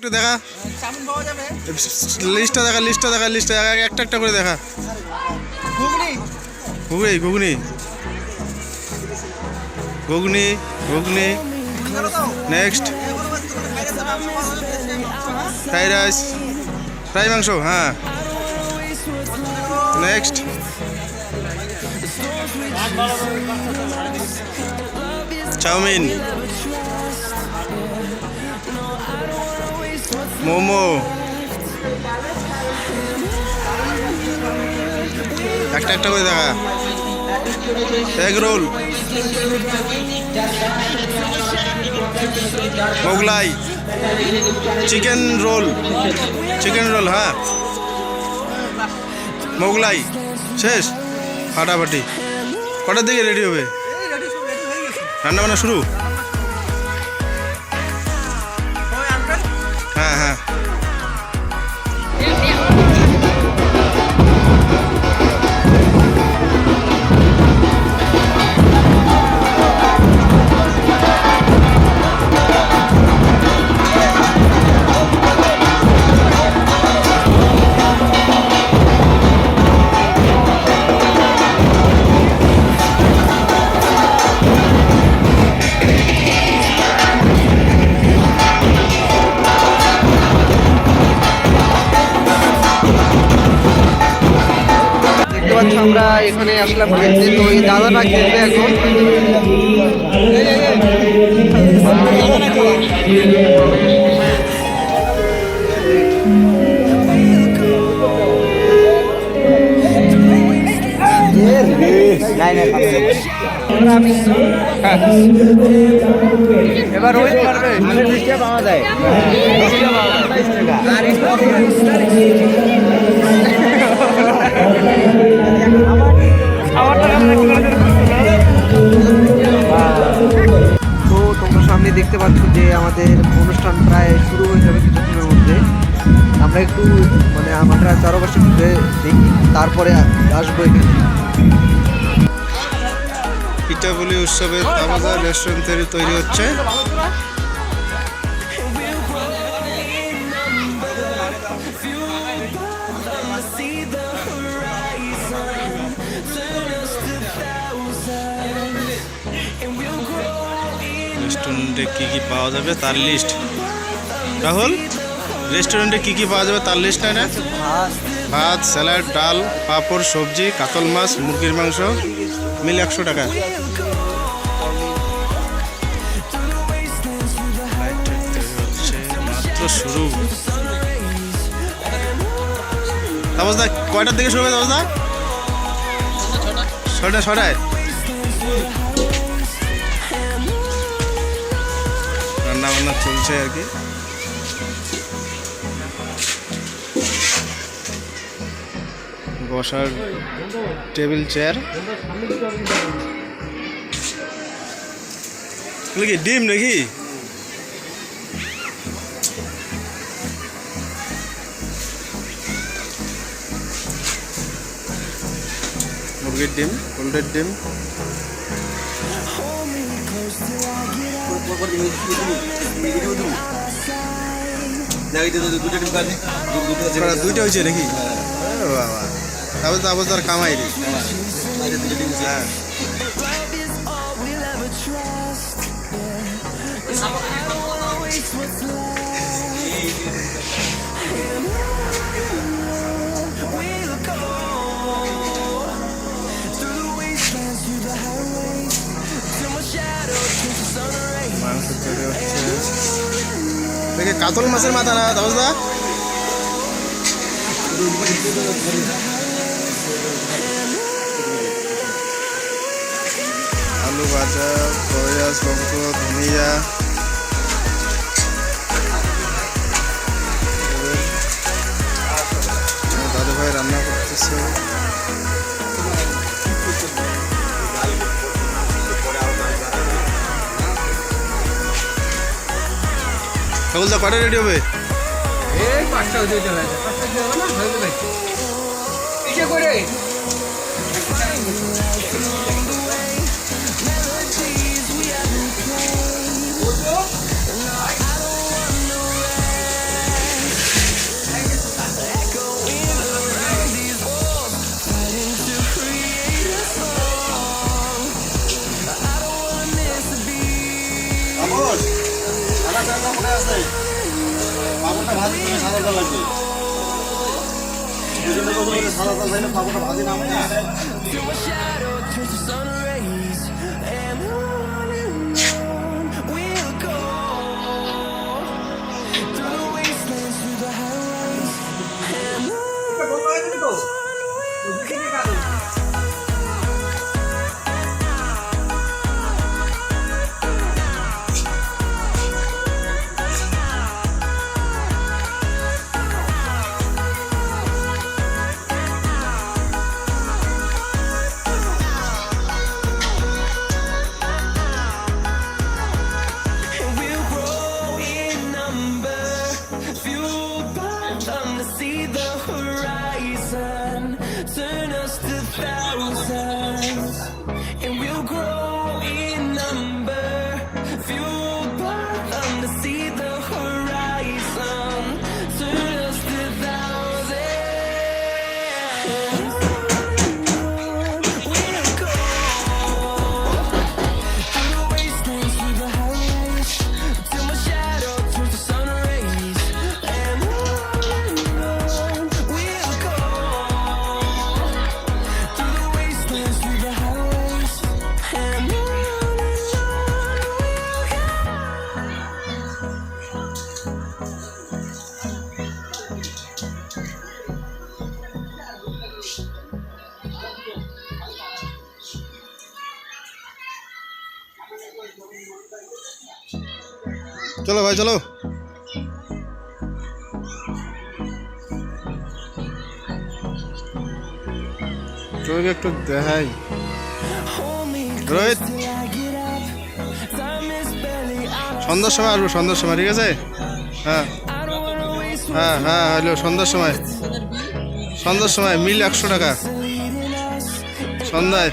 একটু দেখা, লিস্টটা দেখা, একটা একটা করে দেখা। ঘুগনি ঘুগনি ঘুগনি ঘুগনি, নেক্সট ফ্রাই রাইস, ফ্রাই মাংস, হ্যাঁ নেক্সট চাউমিন, মোমো, একটা একটা করে দেখা, egg roll, Mughlai, chicken roll, হ্যাঁ মোগলাই শেষ, ফাটাফাটি। কটার দিকে রেডি হবে? রান্না বান্না শুরু? হ্যাঁ হ্যাঁ। আমরা এখানে আসলাম খেলতে, তো এই দাদাটা খেলবে এখন। এবার রোহিত পারবে, পাওয়া যায়। তো তোমরা সামনে দেখতে পাচ্ছ যে আমাদের অনুষ্ঠান প্রায় শুরু হয়ে যাবে কিছুক্ষণের মধ্যে। আমরা একটু মানে আমরা চারপাশে ঘুরে দেখি, তারপরে আসবো এখানে। পিঠাপুলি উৎসবের তাবাজার রেস্টুরেন্ট তৈরি হচ্ছে। রেস্টুরেন্টে কি কি পাওয়া যাবে তার লিস্ট। রাহুল, রেস্টুরেন্টে কি কি পাওয়া যাবে তার লিস্ট না? ভাত, স্যালাড, ডাল, পাঁপড়, সবজি, কাতল মাছ, মুরগির মাংস, মিল 100 টাকা। মাত্র শুরু। তাপসদা কয়টার দিকে শুরু হবে? তাপসদা ছটায়। রান্না বান্না চলছে আর কি। বসার টেবিল চেয়ার, কি ডিম নাকি? মুরগির ডিম, পোল্ট্রির ডিম, দুইটা হয়েছে নাকি? বাবা, তারপর তার কামাই রে। হ্যাঁ মাংস তৈরি হচ্ছে। দেখে কাতল মাছের মাথা না তাপসদা? আলু ভাজা, পেঁয়াজ, লঙ্কা, ধনিয়া, দাদু ভাই রান্না করতেছে। সকলদা কটা রেডি হবে? এই 5টা হয়ে যাবে, 5টা হবে না, হয়ে যাবে। কিসে করে দরকার লাগবে সাদা তাল খাইলে পাপড়টা ভাজি নামে না Till my shadow turns to sun rays, and on we'll go through the wastelands, through the highways, and on we'll go. And we'll grow in number, fueled by them to see the horizon, turn us to thousands. And we'll grow in number, fueled by them to see the horizon, turn us to thousands. We'll go through the wastelands, through the highways, till my shadow turns to sun rays, and on we'll go through the wastelands, through the highways, and on we'll go. চলো ভাই চলো। তোকে একটু দেখাই রোহিত, সন্ধ্যার সময় আসবো, সন্ধ্যার সময়, ঠিক আছে? হ্যাঁ হ্যাঁ হ্যাঁ, হলো সন্ধ্যার সময়, সন্ধ্যার সময় মিল 100 টাকা সন্ধ্যায়।